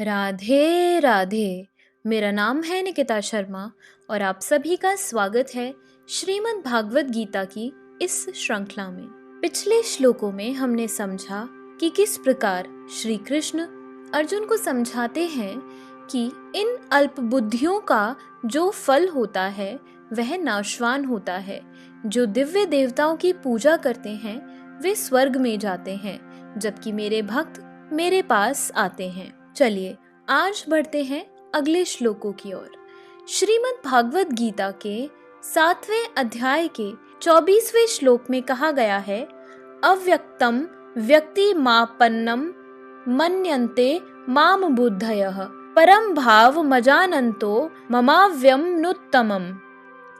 राधे राधे। मेरा नाम है निकिता शर्मा और आप सभी का स्वागत है श्रीमद् भागवत गीता की इस श्रृंखला में। पिछले श्लोकों में हमने समझा कि किस प्रकार श्री कृष्ण अर्जुन को समझाते हैं कि इन अल्प बुद्धियों का जो फल होता है वह नाशवान होता है। जो दिव्य देवताओं की पूजा करते हैं वे स्वर्ग में जाते हैं, जबकि मेरे भक्त मेरे पास आते हैं। चलिए आज बढ़ते हैं अगले श्लोकों की ओर। श्रीमद् भागवत गीता के 7वें अध्याय के 24वें श्लोक में कहा गया है, अव्यक्तम व्यक्तिमापन्नम मन्यन्ते माम बुद्धयः परम भाव मजानन्तो ममाव्यम नुत्तमम्।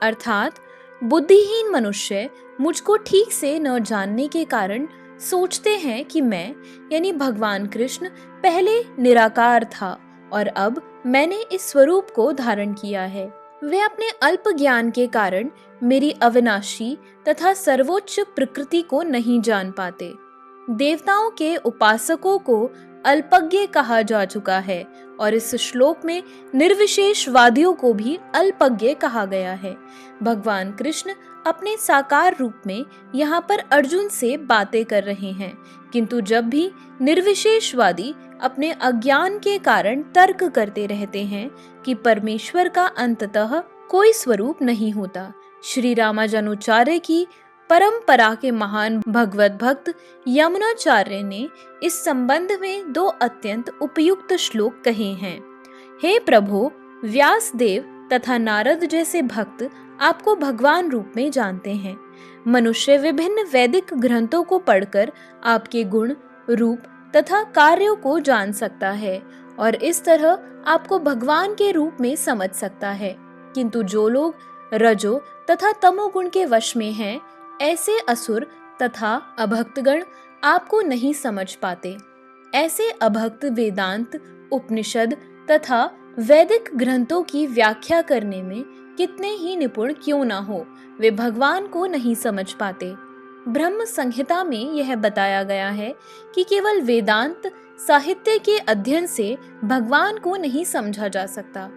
अर्थात बुद्धिहीन मनुष्य मुझको ठीक से न जानने के कारण सोचते हैं कि मैं यानी भगवान कृष्ण पहले निराकार था और अब मैंने इस स्वरूप को धारण किया है। वे अपने अल्प ज्ञान के कारण मेरी अविनाशी तथा सर्वोच्च प्रकृति को नहीं जान पाते। देवताओं के उपासकों को अल्पज्ञ कहा जा चुका है और इस श्लोक में निर्विशेषवादियों को भी अल्पज्ञ कहा गया है। भगवान कृष्ण अपने साकार रूप में यहाँ पर अर्जुन से बातें कर रहे हैं, किंतु जब भी निर्विशेषवादी अपने अज्ञान के कारण तर्क करते रहते हैं कि परमेश्वर का अंततः कोई स्वरूप नहीं होता। श्री रामानुजाचार्य की परंपरा के महान भगवत भक्त यमुनाचार्य ने इस संबंध में 2 अत्यंत उपयुक्त श्लोक कहे हैं। हे प्रभु, व्यास देव तथा नारद जैसे भक्त आपको भगवान रूप में जानते हैं। मनुष्य विभिन्न वैदिक ग्रंथों को पढ़कर आपके गुण, रूप तथा कार्यों को जान सकता है और इस तरह आपको भगवान के रूप में समझ सकता है, किंतु जो लोग रजो तथा तमोगुण के वश में हैं, ऐसे असुर तथा अभक्तगण आपको नहीं समझ पाते। ऐसे अभक्त वेदांत, उपनिषद तथा वैदिक ग्रंथों की व्याख्या करने में कितने ही निपुण क्यों ना हो, वे भगवान को नहीं समझ पाते। ब्रह्म संहिता में यह बताया गया है कि केवल वेदांत साहित्य के अध्ययन से भगवान को नहीं समझा जा सकता।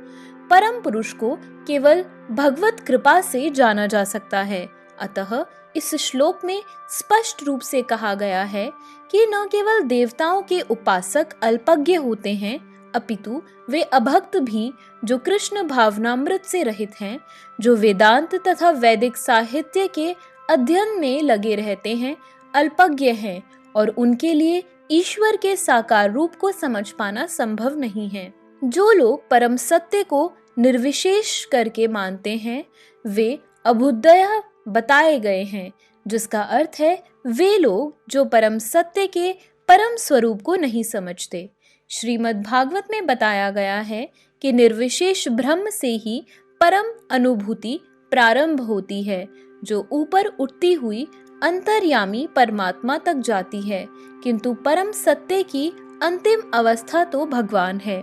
परम पुरुष को केवल भगवत कृपा से जाना जा सकता है। अतः इस श्लोक में स्पष्ट रूप से कहा गया है कि न केवल देवताओं के उपासक अल्पज्ञ होते हैं, अपितु वे अभक्त भी, जो कृष्ण भावनामृत से रहित हैं, जो वेदांत तथा वैदिक साहित्य के अध्ययन में लगे रहते हैं, अल्पज्ञ हैं और उनके लिए ईश्वर के साकार रूप को समझ पाना संभव नहीं है। जो लोग परम सत्य को निर्विशेष करके मानते हैं वे अभुदयः बताए गए हैं, जिसका अर्थ है वे लोग जो परम सत्य के परम स्वरूप को नहीं समझते। श्रीमद् भागवत में बताया गया है कि निर्विशेष ब्रह्म से ही परम अनुभूति प्रारंभ होती है, जो ऊपर उठती हुई अंतर्यामी परमात्मा तक जाती है, किंतु परम सत्य की अंतिम अवस्था तो भगवान है।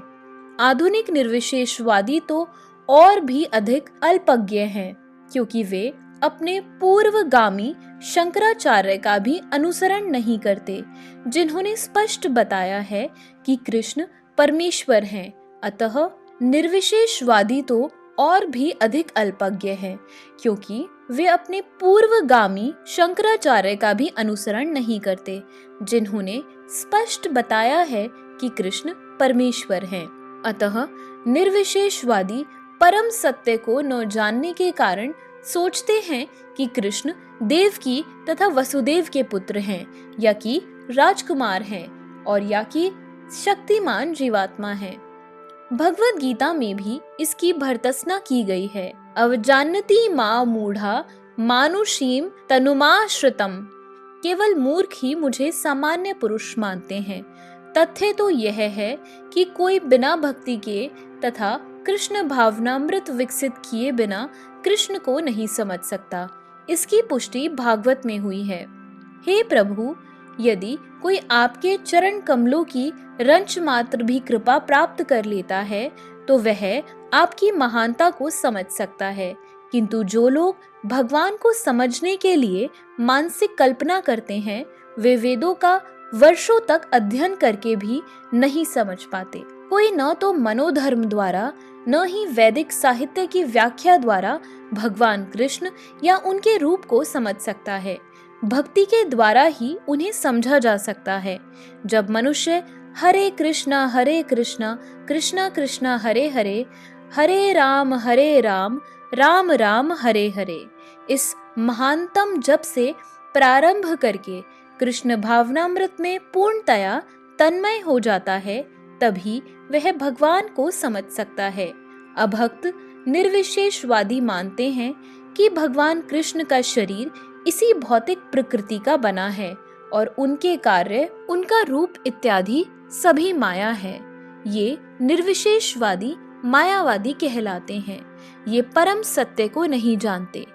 आधुनिक निर्विशेषवादी तो और भी अधिक अल्पज्ञ हैं, क्योंकि वे अपने पूर्वगामी शंकराचार्य का भी अनुसरण नहीं करते, जिन्होंने स्पष्ट बताया है कि कृष्ण परमेश्वर हैं। अतः निर्विशेषवादी तो और भी अधिक अल्पज्ञ हैं, क्योंकि वे अपने पूर्वगामी शंकराचार्य का भी अनुसरण नहीं करते, जिन्होंने स्पष्ट बताया है कि कृष्ण परमेश्वर हैं। अतः निर्विशेषवादी परम सत्य को न जानने के कारण सोचते हैं कि कृष्ण देवकी तथा वसुदेव के पुत्र हैं, या कि राजकुमार हैं, और या कि शक्तिमान जीवात्मा हैं। भगवत गीता में भी इसकी भर्त्सना की गई है। अवजानती मां मूढ़ा मानुषीम तनुमाश्रितम। केवल मूर्ख ही मुझे सामान्य पुरुष मानते हैं। तथ्य तो यह है कि कोई बिना भक्ति के तथा कृष्ण भावनामृत विकसित किए बिना कृष्ण को नहीं समझ सकता। इसकी पुष्टि भागवत में हुई है। हे प्रभु, यदि कोई आपके चरण कमलों की रंच मात्र भी कृपा प्राप्त कर लेता है तो वह आपकी महानता को समझ सकता है, किंतु जो लोग भगवान को समझने के लिए मानसिक कल्पना करते हैं वे वेदों का वर्षों तक अध्ययन करके भी नहीं समझ पाते। कोई न तो मनोधर्म द्वारा न ही वैदिक साहित्य की व्याख्या द्वारा भगवान कृष्ण या उनके रूप को समझ सकता है। भक्ति के द्वारा ही उन्हें समझा जा सकता है। जब मनुष्य हरे कृष्णा कृष्णा कृष्णा हरे हरे, हरे राम राम राम हरे हरे इस महानतम जप से प्रारंभ करके कृष्ण भावनामृत में पूर्णतया तन्मय हो जाता है, तभी वह भगवान को समझ सकता है। अभक्त निर्विशेषवादी मानते हैं कि भगवान कृष्ण का शरीर इसी भौतिक प्रकृति का बना है और उनके कार्य, उनका रूप इत्यादि सभी माया है। ये निर्विशेषवादी मायावादी कहलाते हैं। ये परम सत्य को नहीं जानते।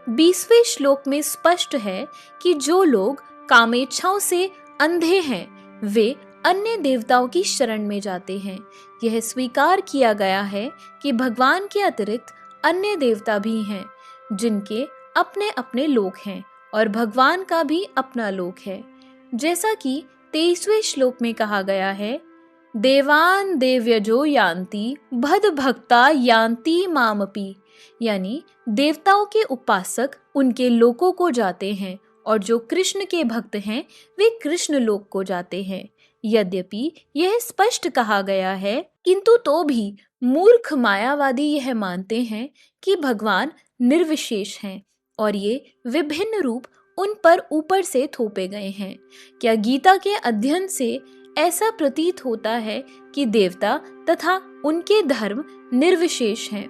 20वें श्लोक में स्पष्ट है कि जो लोग कामेच्छाओं से अंधे हैं वे अन्य देवताओं की शरण में जाते हैं। यह स्वीकार किया गया है कि भगवान के अतिरिक्त अन्य देवता भी हैं जिनके अपने अपने लोक हैं और भगवान का भी अपना लोक है। जैसा कि 23वें श्लोक में कहा गया है, देवान देव्यजो यान्ति भद भक्ता यान्ति मामपि, यानी देवताओं के उपासक उनके लोकों को जाते हैं और जो कृष्ण के भक्त हैं वे कृष्ण लोक को जाते हैं। यद्यपि यह स्पष्ट कहा गया है, किंतु तो भी मूर्ख मायावादी यह मानते हैं कि भगवान निर्विशेष हैं और ये विभिन्न रूप उन पर ऊपर से थोपे गए हैं। क्या गीता के अध्ययन से ऐसा प्रतीत होता है कि देवता तथा उनके धर्म निर्विशेष हैं?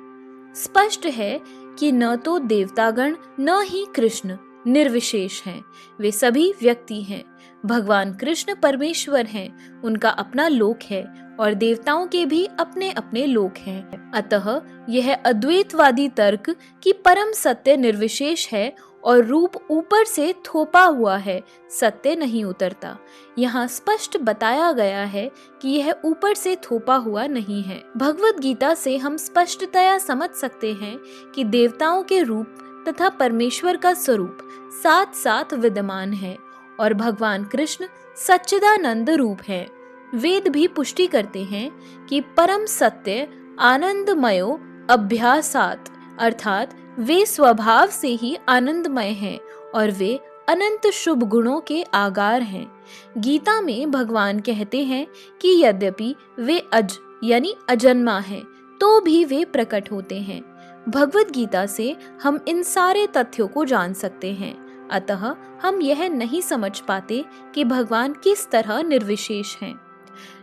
स्पष्ट है कि न तो देवतागण न ही कृष्ण निर्विशेष हैं, वे सभी व्यक्ति हैं। भगवान कृष्ण परमेश्वर हैं, उनका अपना लोक है और देवताओं के भी अपने अपने लोक हैं। अतः यह अद्वैतवादी तर्क कि परम सत्य निर्विशेष है और रूप ऊपर से थोपा हुआ है, सत्य नहीं उतरता। यहाँ स्पष्ट बताया गया है कि यह ऊपर से थोपा हुआ नहीं है। भगवत गीता से हम स्पष्टतया समझ सकते हैं कि देवताओं के रूप तथा परमेश्वर का स्वरूप साथ साथ विद्यमान है और भगवान कृष्ण सच्चिदानंद रूप है। वेद भी पुष्टि करते हैं कि परम सत्य आनंदमयो अभ्यासात, अर्थात वे स्वभाव से ही आनंदमय हैं और वे अनंत शुभ गुणों के आगार हैं। गीता में भगवान कहते हैं कि यद्यपि वे अज यानी अजन्मा हैं, तो भी वे प्रकट होते हैं। भगवत गीता से हम इन सारे तथ्यों को जान सकते हैं। अतः हम यह नहीं समझ पाते कि भगवान किस तरह निर्विशेष हैं।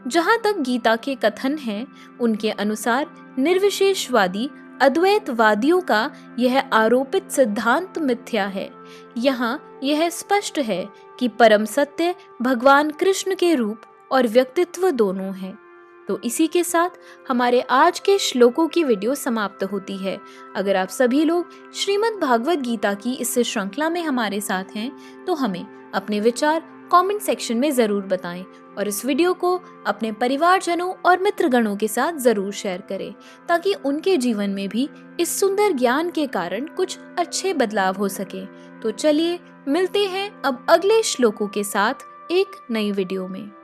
जहाँ तक गीता के कथन हैं, उनके अनुसार निर्विशेषवादी अद्वैतवादियों का यह आरोपित सिद्धांत मिथ्या है। यहाँ यह स्पष्ट है कि परम सत्य भगवान कृष्ण के रूप और व्यक्तित्व दोनों हैं। तो इसी के साथ हमारे आज के श्लोकों की वीडियो समाप्त होती है। अगर आप सभी लोग श्रीमद् भागवत गीता की इस श्रृंखला में हमारे साथ हैं तो हमें अपने विचार कमेंट सेक्शन में जरूर बताएं और इस वीडियो को अपने परिवारजनों और मित्रगणों के साथ जरूर शेयर करें ताकि उनके जीवन में भी इस सुंदर ज्ञान के कारण कुछ अच्छे बदलाव हो सके। तो चलिए मिलते हैं अब अगले श्लोकों के साथ एक नई वीडियो में।